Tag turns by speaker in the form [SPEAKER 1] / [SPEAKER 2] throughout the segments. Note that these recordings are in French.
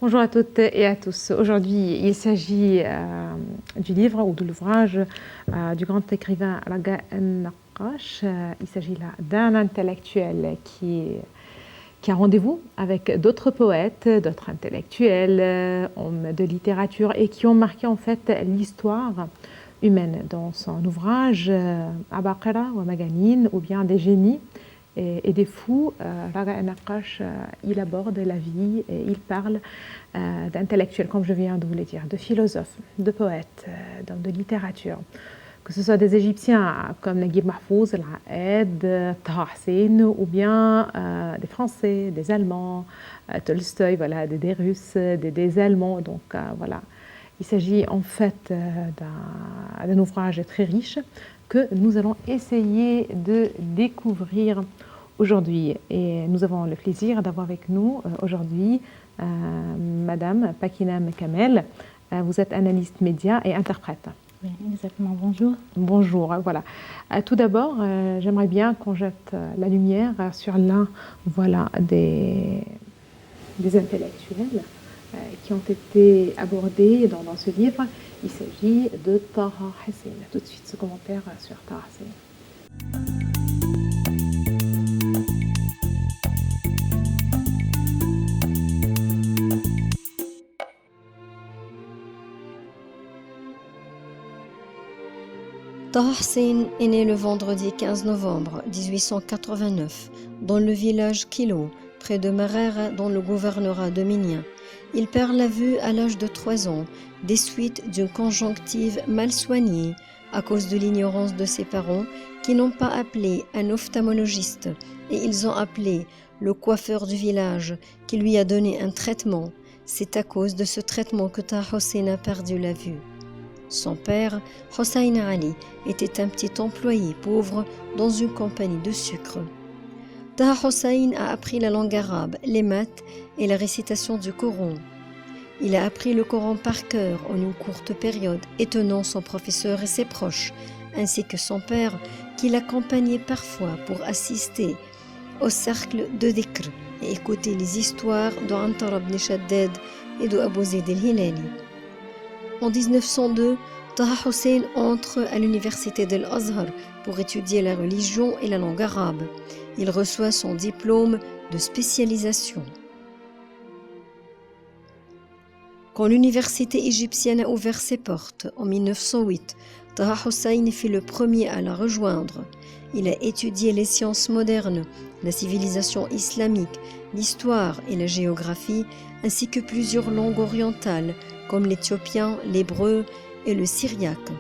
[SPEAKER 1] Bonjour à toutes et à tous. Aujourd'hui, il s'agit du livre ou de l'ouvrage du grand écrivain Raga' an-Naqqash. Il s'agit là d'un intellectuel qui a rendez-vous avec d'autres poètes, d'autres intellectuels, hommes de littérature et qui ont marqué en fait l'histoire humaine dans son ouvrage Abaqara ou Maganin ou bien des génies et des fous. Raga' an-Naqqash, il aborde la vie et il parle d'intellectuels, comme je viens de vous le dire, de philosophes, de poètes, d'hommes de littérature, que ce soit des Égyptiens comme Naguib Mahfouz, Al-Aed, Taha Hussein, ou bien des Français, des Allemands, Tolstoï, voilà, des Russes, des Allemands. Donc voilà, il s'agit en fait d'un ouvrage très riche que nous allons essayer de découvrir aujourd'hui. Et nous avons le plaisir d'avoir avec nous aujourd'hui Madame Pakinam Kamel. Vous êtes analyste média et interprète.
[SPEAKER 2] Oui, exactement. Bonjour.
[SPEAKER 1] Bonjour. Voilà. Tout d'abord, j'aimerais bien qu'on jette la lumière sur l'un, voilà, des intellectuels qui ont été abordés dans ce livre. Il s'agit de Taha Hussein. Tout de suite, ce commentaire sur Taha Hussein.
[SPEAKER 3] Taha Hussein est né le vendredi 15 novembre 1889 dans le village Kilo, près de Marera, dans le gouvernorat de Minya. Il perd la vue à l'âge de 3 ans, des suites d'une conjonctive mal soignée à cause de l'ignorance de ses parents qui n'ont pas appelé un ophtalmologiste et ils ont appelé le coiffeur du village qui lui a donné un traitement. C'est à cause de ce traitement que Taha Hussein a perdu la vue. Son père, Hossein Ali, était un petit employé pauvre dans une compagnie de sucre. Taha Hussein a appris la langue arabe, les maths et la récitation du Coran. Il a appris le Coran par cœur en une courte période, étonnant son professeur et ses proches, ainsi que son père, qui l'accompagnait parfois pour assister au cercle de dhikr et écouter les histoires d'Antar ibn Shaddad et d'Abu Zayd al-Hilali. En 1902, Taha Hussein entre à l'université d'Al-Azhar pour étudier la religion et la langue arabe. Il reçoit son diplôme de spécialisation. Quand l'université égyptienne a ouvert ses portes en 1908, Taha Hussein fut le premier à la rejoindre. Il a étudié les sciences modernes, la civilisation islamique, l'histoire et la géographie, ainsi que plusieurs langues orientales, comme l'éthiopien, l'hébreu et le syriaque.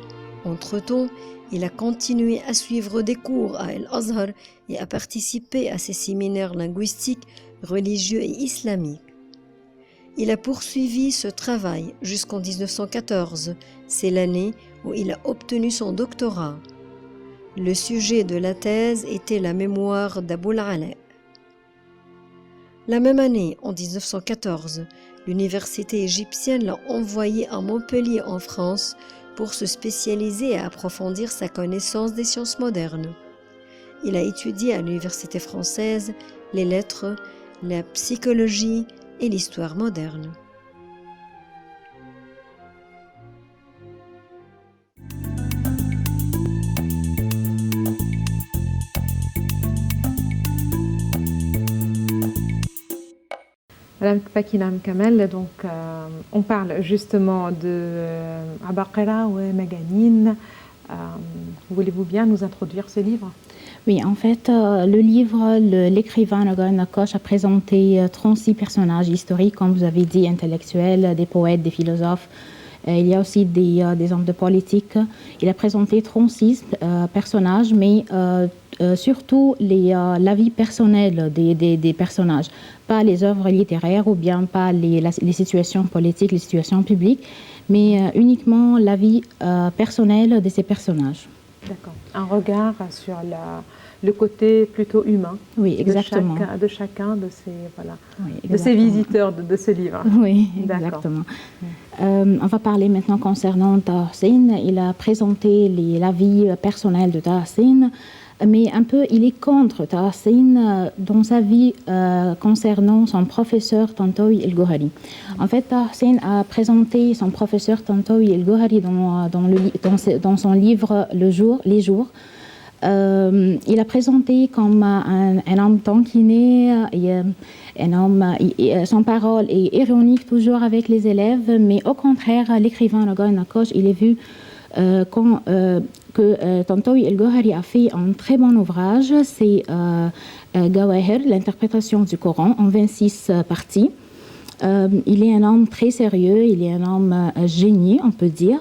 [SPEAKER 3] Entre-temps, il a continué à suivre des cours à Al-Azhar et à participer à ses séminaires linguistiques, religieux et islamiques. Il a poursuivi ce travail jusqu'en 1914. C'est l'année où il a obtenu son doctorat. Le sujet de la thèse était la mémoire d'Abul Ala. La même année, en 1914, l'université égyptienne l'a envoyé à Montpellier en France pour se spécialiser et approfondir sa connaissance des sciences modernes. Il a étudié à l'université française les lettres, la psychologie et l'histoire moderne.
[SPEAKER 1] Madame Pakinam Kamel, donc on parle justement de Abaqara ou Maganin. Voulez-vous bien nous introduire ce livre?
[SPEAKER 2] Oui, en fait, le livre, l'écrivain Raga' an-Naqqash a présenté 36 personnages historiques, comme vous avez dit, intellectuels, des poètes, des philosophes. Il y a aussi des hommes de politique. Il a présenté 36 personnages, mais surtout la vie personnelle des personnages, pas les œuvres littéraires ou bien pas les situations politiques, les situations publiques, mais uniquement la vie personnelle de ces personnages.
[SPEAKER 1] D'accord. Un regard sur le côté plutôt humain.
[SPEAKER 2] Oui, exactement.
[SPEAKER 1] De chacun de ces, voilà,
[SPEAKER 2] oui,
[SPEAKER 1] de ces visiteurs de ce livre.
[SPEAKER 2] Oui, exactement. On va parler maintenant concernant Taha Hussein. Il a présenté la vie personnelle de Taha Hussein. mais un peu, il est contre Tahsin dans sa vie concernant son professeur Tantawi El-Gohari. En fait, Tahsin a présenté son professeur Tantawi El-Gohari dans son livre Les Jours. Il a présenté comme un homme tanquiné, un homme, son parole est ironique toujours avec les élèves, mais au contraire, l'écrivain Nagual Naqqash, il est vu que Tantawi El-Gohari a fait un très bon ouvrage, c'est Gawahir, l'interprétation du Coran en 26 parties. Il est un homme très sérieux, il est un homme génie, on peut dire.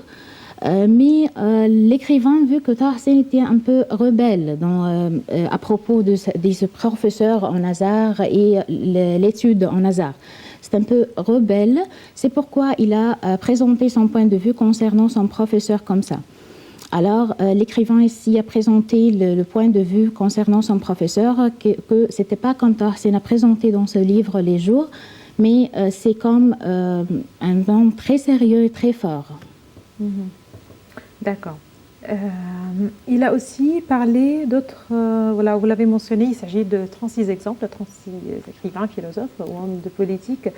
[SPEAKER 2] Mais l'écrivain, vu que Tahsin était un peu rebelle à propos de ce professeur en hasard et l'étude en hasard, c'est un peu rebelle, c'est pourquoi il a présenté son point de vue concernant son professeur comme ça. Alors, l'écrivain ici a présenté le point de vue concernant son professeur, que ce n'était pas comme Tahsin a présenté dans ce livre Les Jours, mais c'est comme un homme très sérieux et très fort.
[SPEAKER 1] D'accord. Il a aussi parlé d'autres, voilà, vous l'avez mentionné, il s'agit de 36 exemples, 36 écrivains, philosophes ou hommes de politique.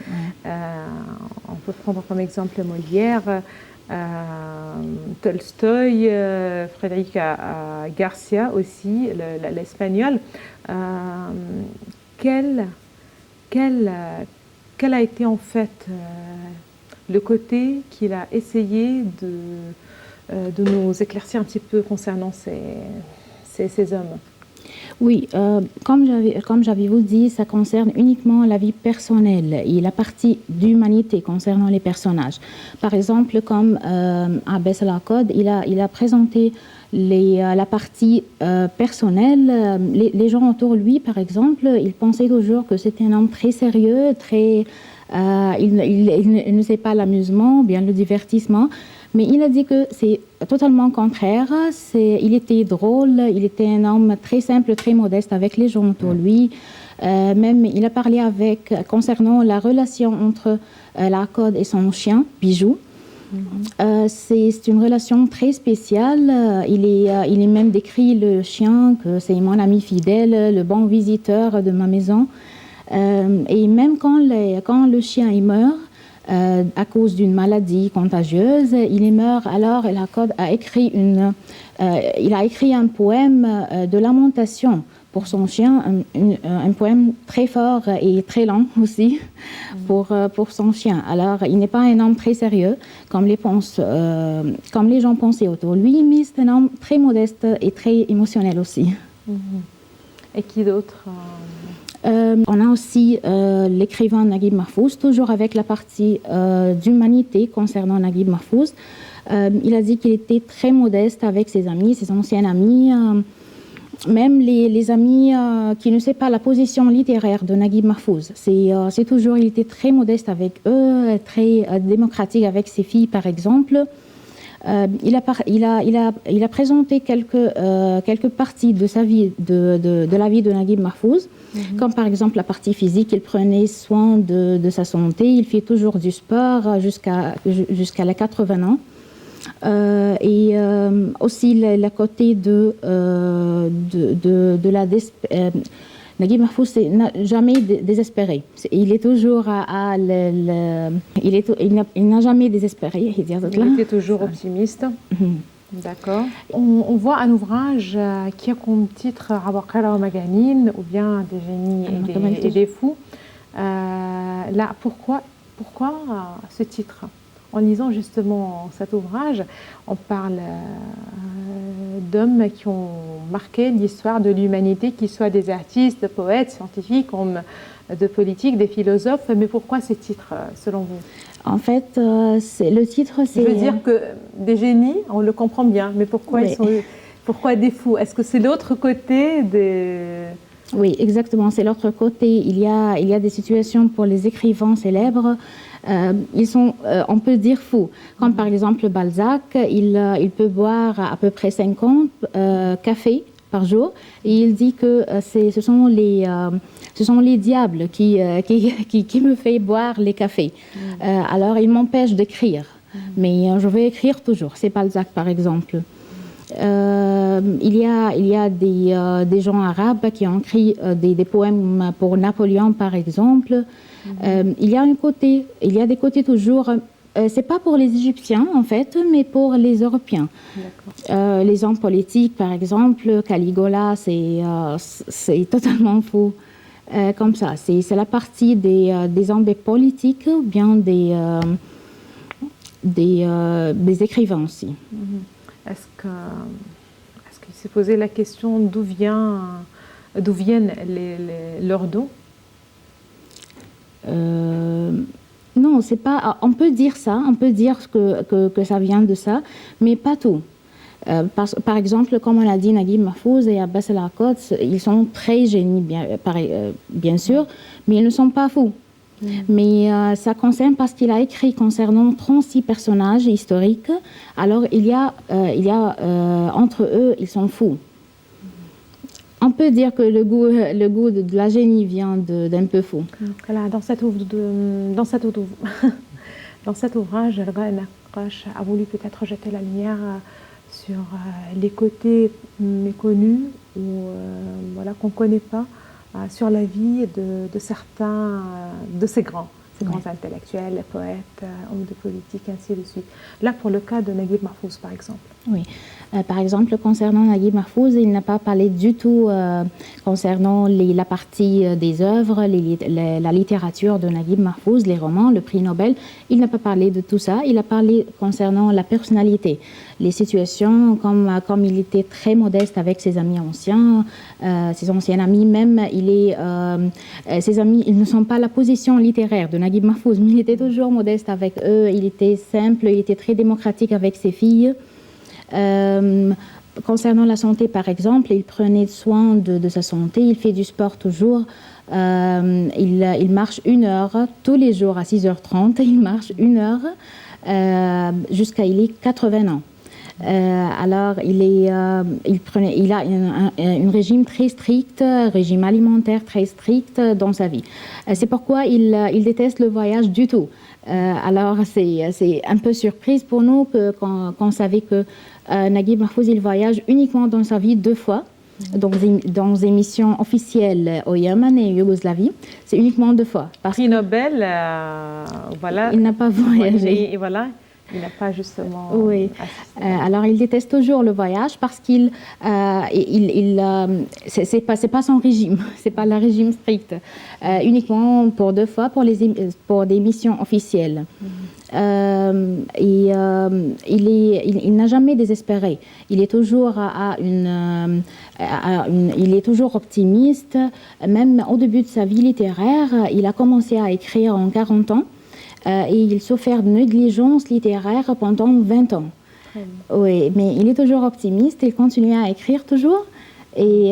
[SPEAKER 1] On peut prendre comme exemple Molière, Tolstoï, Frédéric Garcia aussi, l'espagnol. Quel a été en fait le côté qu'il a essayé de nous éclaircir un petit peu concernant ces hommes?
[SPEAKER 2] Oui, comme j'avais vous dit, ça concerne uniquement la vie personnelle et la partie d'humanité concernant les personnages. Par exemple, comme Abbas al-Aqad, il a présenté la partie personnelle. Les gens autour de lui, par exemple, ils pensaient toujours que c'était un homme très sérieux, il ne sait pas l'amusement, bien le divertissement. Mais il a dit que c'est totalement contraire. Il était drôle, il était un homme très simple, très modeste avec les gens autour de lui. Même il a parlé concernant la relation entre l'Aqad et son chien, Bijou. C'est une relation très spéciale. Il est même décrit le chien que c'est mon ami fidèle, le bon visiteur de ma maison. Et même quand le chien il meurt, à cause d'une maladie contagieuse, il meurt. Alors, l'Aqad a écrit un poème de lamentation pour son chien, un poème très fort et très lent aussi pour son chien. Alors, il n'est pas un homme très sérieux, comme les gens pensaient autour de lui, mais c'est un homme très modeste et très émotionnel aussi.
[SPEAKER 1] Et qui d'autre
[SPEAKER 2] on a aussi l'écrivain Naguib Mahfouz, toujours avec la partie d'humanité concernant Naguib Mahfouz. Il a dit qu'il était très modeste avec ses amis, ses anciens amis, même les amis qui ne savent pas la position littéraire de Naguib Mahfouz. C'est toujours, il était très modeste avec eux, très démocratique avec ses filles, par exemple. Il a présenté quelques parties de sa vie, de la vie de Naguib Mahfouz, comme par exemple la partie physique. Il prenait soin de sa santé, il fait toujours du sport jusqu'à les 80 ans. Et aussi le côté de la Naguib Mahfouz n'a jamais désespéré. Il est toujours il n'a jamais désespéré.
[SPEAKER 1] Il était toujours optimiste. D'accord. On voit un ouvrage qui a comme titre Abaqara wa Maganin, ou bien des génies et des fous. Là, pourquoi ce titre? En lisant justement cet ouvrage, on parle d'hommes qui ont marqué l'histoire de l'humanité, qu'ils soient des artistes, des poètes, scientifiques, de politiques, des philosophes. Mais pourquoi ce titre, selon vous?
[SPEAKER 2] En fait, le titre, c'est...
[SPEAKER 1] Je veux dire que des génies, on le comprend bien, mais pourquoi pourquoi des fous? Est-ce que c'est l'autre côté des...
[SPEAKER 2] Oui, exactement, c'est l'autre côté. Il y a des situations pour les écrivains célèbres. Ils sont, on peut dire, fous. Comme par exemple Balzac, il peut boire à peu près 50 cafés par jour. Et il dit que ce sont les diables qui me font boire les cafés. Alors, ils m'empêchent d'écrire. Mais je vais écrire toujours. C'est Balzac, par exemple. Il y a des gens arabes qui ont écrit des poèmes pour Napoléon, par exemple. Il y a des côtés toujours. C'est pas pour les Égyptiens, en fait, mais pour les Européens. Les hommes politiques, par exemple, Caligula, c'est totalement faux. Comme ça, c'est la partie des hommes politiques ou bien des écrivains aussi.
[SPEAKER 1] Est-ce qu'il s'est posé la question d'où viennent leurs dons?
[SPEAKER 2] Non, c'est pas. On peut dire ça, on peut dire que ça vient de ça, mais pas tout. Par exemple, comme on a dit, Naguib Mahfouz et Abbas El Akkad, ils sont très génies, bien sûr, mais ils ne sont pas fous. Mais ça concerne parce qu'il a écrit concernant 36 personnages historiques. Alors, il y a entre eux, ils sont fous. On peut dire que le goût de la génie vient d'un peu fou.
[SPEAKER 1] Voilà, dans cet ouvrage, Elga El-Naqqash a voulu peut-être jeter la lumière sur les côtés méconnus ou voilà, qu'on ne connaît pas sur la vie de certains de ces grands intellectuels, poètes, hommes de politique, ainsi de suite. Là, pour le cas de Naguib Mahfouz, par exemple.
[SPEAKER 2] Oui. Par exemple, concernant Naguib Mahfouz, il n'a pas parlé du tout concernant la partie des œuvres, la littérature de Naguib Mahfouz, les romans, le prix Nobel. Il n'a pas parlé de tout ça. Il a parlé concernant la personnalité, les situations, comme il était très modeste avec ses amis anciens, ses anciens amis même. Ses amis, ils ne sont pas la position littéraire de Naguib Mahfouz, mais il était toujours modeste avec eux. Il était simple, il était très démocratique avec ses filles. Concernant la santé, par exemple, il prenait soin de sa santé, il fait du sport toujours. Il marche 1 heure tous les jours à 6h30. Il marche 1 heure jusqu'à il est 80 ans. Alors, il a un régime très strict, régime alimentaire très strict dans sa vie. C'est pourquoi il déteste le voyage du tout. Alors, c'est un peu surprise pour nous qu'on savait que Naguib Mahfouz, il voyage uniquement dans sa vie 2 fois. Dans des missions officielles au Yémen et en Yougoslavie, c'est uniquement 2 fois.
[SPEAKER 1] Prix Nobel, voilà.
[SPEAKER 2] Il n'a pas voyagé.
[SPEAKER 1] Et voilà. Il n'a pas justement.
[SPEAKER 2] Oui. Alors il déteste toujours le voyage parce c'est pas son régime, c'est pas le régime strict. Uniquement pour 2 fois pour des missions officielles. Il n'a jamais désespéré. Il est toujours il est toujours optimiste. Même au début de sa vie littéraire, il a commencé à écrire en 40 ans. Et il souffert de négligence littéraire pendant 20 ans. Oui, mais il est toujours optimiste, il continue à écrire toujours. Et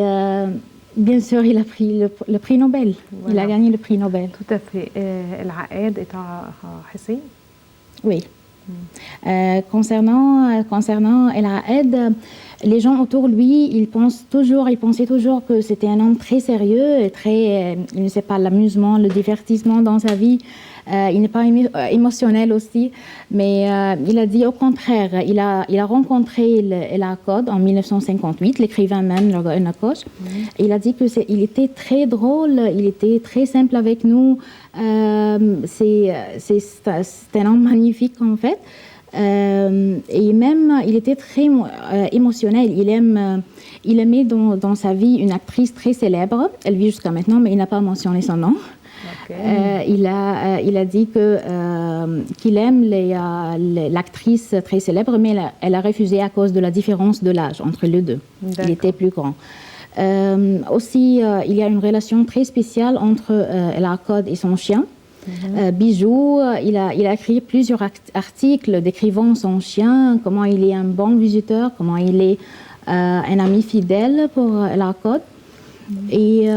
[SPEAKER 2] bien sûr, il a pris le prix Nobel. Voilà. Il a gagné le prix Nobel.
[SPEAKER 1] Tout à fait. El-Aed est à Hussein?
[SPEAKER 2] Oui. Concernant El-Aed, les gens autour de lui, ils pensaient toujours que c'était un homme très sérieux et il ne sait pas l'amusement, le divertissement dans sa vie. Il n'est pas émotionnel aussi, mais il a dit au contraire. Il a rencontré El Akkad en 1958, l'écrivain même, Elga El-Naqqash. Il a dit qu'il était très drôle, il était très simple avec nous. C'est un homme magnifique en fait. Et même, il était très émotionnel. Il aimait dans sa vie une actrice très célèbre. Elle vit jusqu'à maintenant, mais il n'a pas mentionné son nom. Okay. Il a dit qu'il aime l'actrice très célèbre, mais elle a refusé à cause de la différence de l'âge entre les deux. Il était plus grand. Aussi, il y a une relation très spéciale entre El Akkad et son chien. Bijou, il a écrit plusieurs articles décrivant son chien, comment il est un bon visiteur, comment il est un ami fidèle pour El Akkad. Et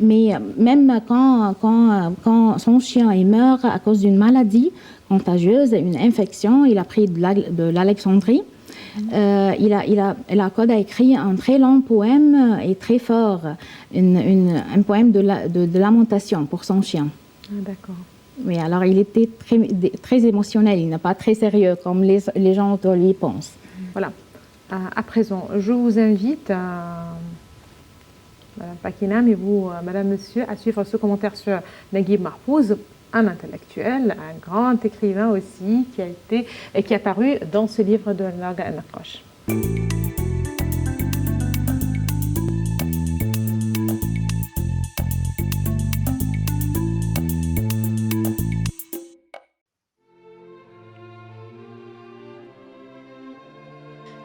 [SPEAKER 2] mais même quand son chien meurt à cause d'une maladie contagieuse, une infection, il a pris de l'Alexandrie. El Akkad a écrit un très long poème et très fort, un poème de lamentation pour son chien.
[SPEAKER 1] D'accord.
[SPEAKER 2] Oui, alors il était très émotionnel, il n'est pas très sérieux comme les gens autour de lui pensent.
[SPEAKER 1] Voilà. À présent, je vous invite, Madame Pakinam et vous, Madame, Monsieur, à suivre ce commentaire sur Naguib Mahfouz, un intellectuel, un grand écrivain aussi, qui est apparu dans ce livre de Laga an-Naqash.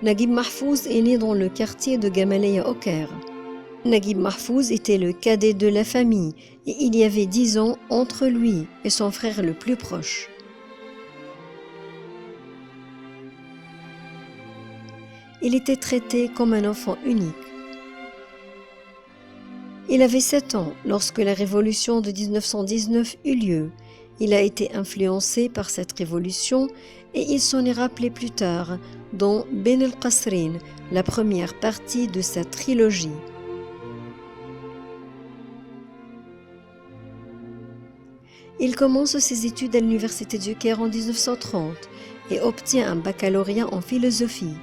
[SPEAKER 3] Naguib Mahfouz est né dans le quartier de Gamaleya au Caire. Naguib Mahfouz était le cadet de la famille et il y avait 10 ans entre lui et son frère le plus proche. Il était traité comme un enfant unique. Il avait 7 ans lorsque la révolution de 1919 eut lieu. Il a été influencé par cette révolution et il s'en est rappelé plus tard dans Ben el-Qasrin, la première partie de sa trilogie. Il commence ses études à l'université du Caire en 1930 et obtient un baccalauréat en philosophie.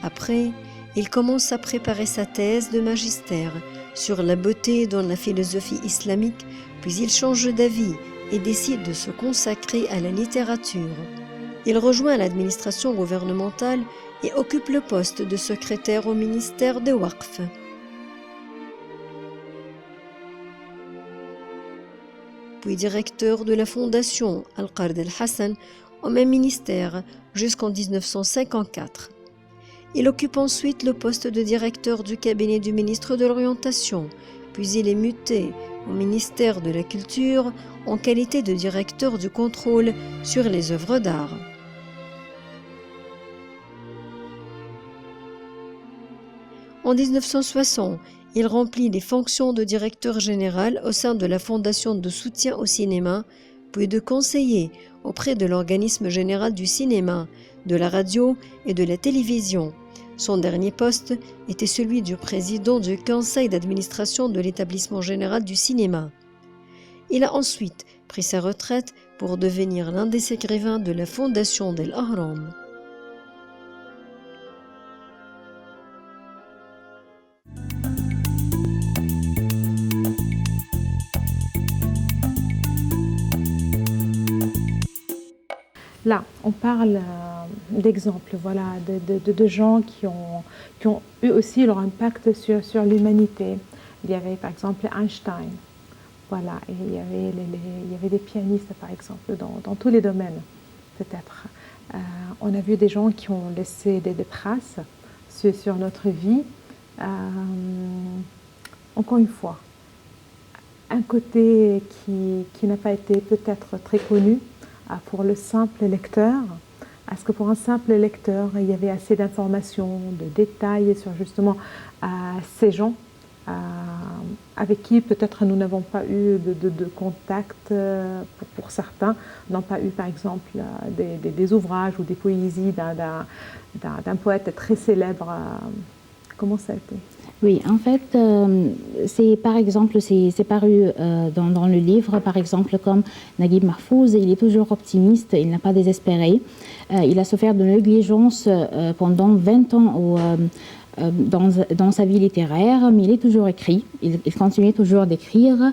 [SPEAKER 3] Après, il commence à préparer sa thèse de magistère sur la beauté dans la philosophie islamique, puis il change d'avis et décide de se consacrer à la littérature. Il rejoint l'administration gouvernementale et occupe le poste de secrétaire au ministère des Waqf. Puis directeur de la fondation Al-Qard al-Hassan au même ministère jusqu'en 1954. Il occupe ensuite le poste de directeur du cabinet du ministre de l'Orientation, puis il est muté au ministère de la Culture en qualité de directeur du contrôle sur les œuvres d'art. En 1960, il remplit les fonctions de directeur général au sein de la Fondation de soutien au cinéma, puis de conseiller auprès de l'Organisme général du cinéma, de la radio et de la télévision. Son dernier poste était celui du président du conseil d'administration de l'établissement général du cinéma. Il a ensuite pris sa retraite pour devenir l'un des écrivains de la Fondation d'El Ahram.
[SPEAKER 1] Là, on parle d'exemples, voilà, de gens qui ont eu aussi leur impact sur l'humanité. Il y avait par exemple Einstein, voilà, et il y avait des pianistes par exemple dans tous les domaines, peut-être. On a vu des gens qui ont laissé des traces sur notre vie. Encore une fois, un côté qui n'a pas été peut-être très connu pour le simple lecteur. Est-ce que pour un simple lecteur, il y avait assez d'informations, de détails sur justement ces gens avec qui peut-être nous n'avons pas eu de contact, pour certains, n'ont pas eu par exemple des ouvrages ou des poésies d'un poète très célèbre. Comment ça a été ?
[SPEAKER 2] Oui, en fait, c'est par exemple, c'est paru dans le livre, par exemple, comme Naguib Mahfouz, il est toujours optimiste, il n'a pas désespéré. Il a souffert de négligence pendant 20 ans dans sa vie littéraire, mais il est toujours écrit, il continue toujours d'écrire.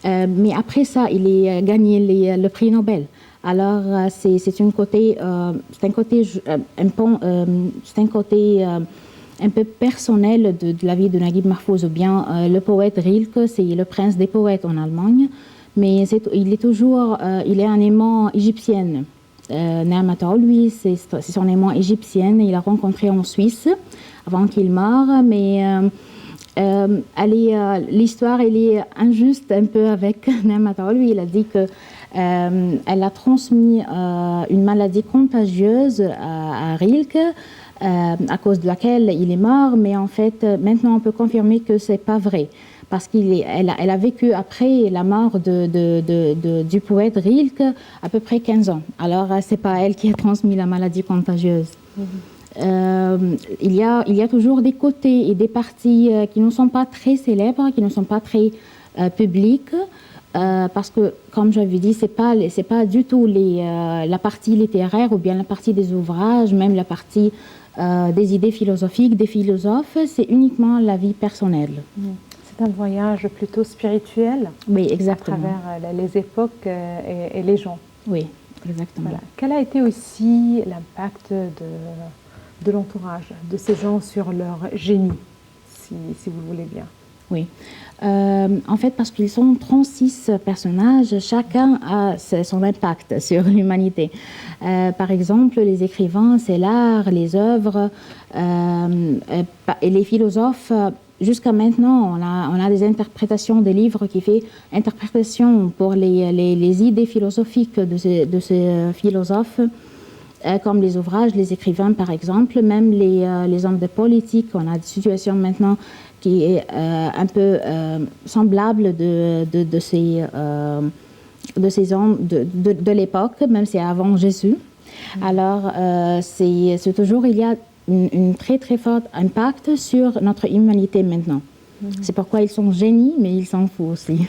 [SPEAKER 2] Mais après ça, il a gagné le prix Nobel. Alors, c'est un côté un peu personnel de la vie de Naguib Mahfouz, ou bien le poète Rilke, c'est le prince des poètes en Allemagne, mais il est un aimant égyptienne. Neamat lui, c'est son aimant égyptienne, il a rencontré en Suisse avant qu'il meure, mais l'histoire elle est injuste un peu avec Neamat lui. Il a dit que elle a transmis une maladie contagieuse à Rilke, à cause de laquelle il est mort, mais en fait, maintenant on peut confirmer que c'est pas vrai, parce elle a vécu après la mort du poète Rilke à peu près 15 ans. Alors, c'est pas elle qui a transmis la maladie contagieuse. Il y a toujours des côtés et des parties qui ne sont pas très célèbres, qui ne sont pas très publiques, parce que, comme j'avais dit, c'est pas du tout la partie littéraire ou bien la partie des ouvrages, même la partie des idées philosophiques, des philosophes, c'est uniquement la vie personnelle.
[SPEAKER 1] C'est un voyage plutôt spirituel.
[SPEAKER 2] Oui, exactement.
[SPEAKER 1] À travers les époques et les gens.
[SPEAKER 2] Oui, exactement.
[SPEAKER 1] Voilà. Quel a été aussi l'impact de l'entourage, de ces gens sur leur génie, si vous voulez bien?
[SPEAKER 2] Oui. En fait, parce qu'ils sont 36 personnages, chacun a son impact sur l'humanité. Par exemple, les écrivains, c'est l'art, les œuvres, et les philosophes. Jusqu'à maintenant, on a des interprétations des livres qui font interprétation pour les idées philosophiques de ces philosophes, comme les ouvrages, les écrivains par exemple, même les hommes de politique. On a des situations maintenant qui est un peu semblable de ces hommes de l'époque, même si c'est avant Jésus. Alors, c'est toujours, il y a un très très fort impact sur notre humanité maintenant. C'est pourquoi ils sont génies, mais ils s'en foutent aussi.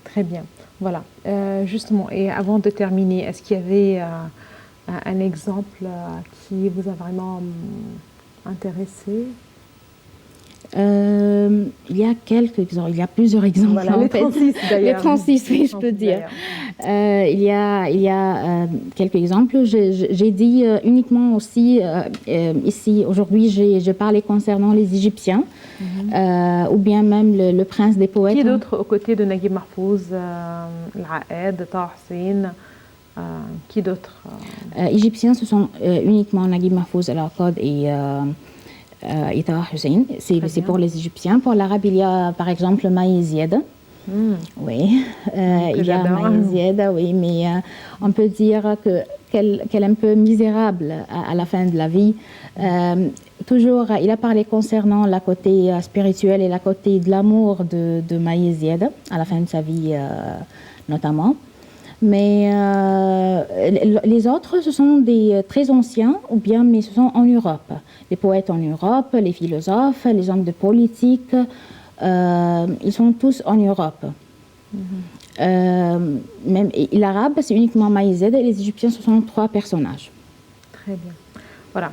[SPEAKER 1] Très bien. Voilà. Justement, et avant de terminer, est-ce qu'il y avait un exemple qui vous a vraiment intéressé?
[SPEAKER 2] Il y a quelques exemples, il y a plusieurs exemples.
[SPEAKER 1] Voilà, les 36 d'ailleurs.
[SPEAKER 2] Les 36, oui, je peux dire. Il y a quelques exemples. J'ai dit uniquement aussi, ici, aujourd'hui, je parlais concernant les Égyptiens, ou bien même le prince des poètes.
[SPEAKER 1] Qui d'autre aux côtés de Naguib Mahfouz, Al-Aed, Taha Hussein, qui d'autre?
[SPEAKER 2] Égyptiens, ce sont uniquement Naguib Mahfouz, Al-Aqad et Taha Hussein. C'est pour les Égyptiens. Pour l'arabe, il y a par exemple Maï Zied. Oui, il y a Maï Zied, oui, mais on peut dire qu'elle est un peu misérable à la fin de la vie. Toujours, il a parlé concernant la côté spirituel et la côté de l'amour de Maï Zied, à la fin de sa vie notamment. Mais les autres, ce sont des très anciens, ou bien, mais ce sont en Europe. Les poètes en Europe, les philosophes, les hommes de politique, ils sont tous en Europe. Même l'arabe, c'est uniquement Maï Zied, et les Égyptiens, ce sont 3 personnages.
[SPEAKER 1] Très bien. Voilà.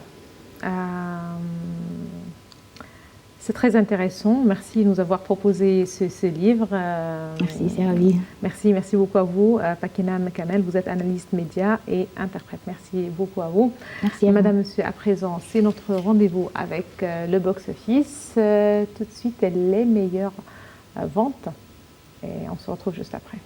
[SPEAKER 1] C'est très intéressant. Merci de nous avoir proposé ce livre.
[SPEAKER 2] Merci, c'est ravi.
[SPEAKER 1] Merci beaucoup à vous. Pakinam Kamel, vous êtes analyste média et interprète. Merci beaucoup à vous.
[SPEAKER 2] Merci à
[SPEAKER 1] Madame,
[SPEAKER 2] vous.
[SPEAKER 1] Monsieur, à présent, c'est notre rendez-vous avec le box-office. Tout de suite, les meilleures ventes. Et on se retrouve juste après.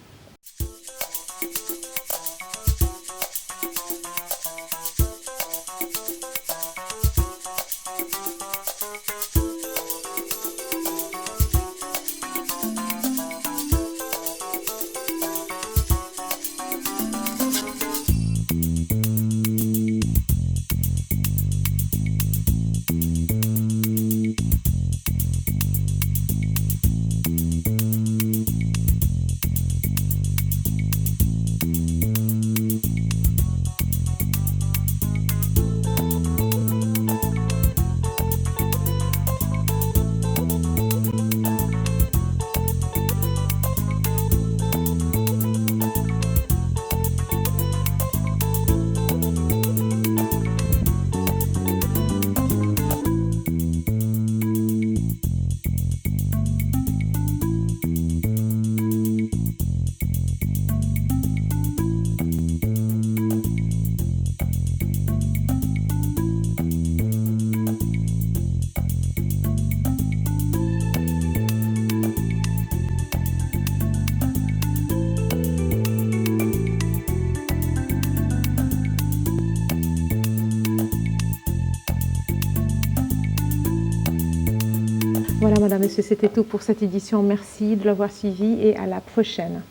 [SPEAKER 1] Voilà, Madame, Monsieur, c'était tout pour cette édition. Merci de l'avoir suivi et à la prochaine.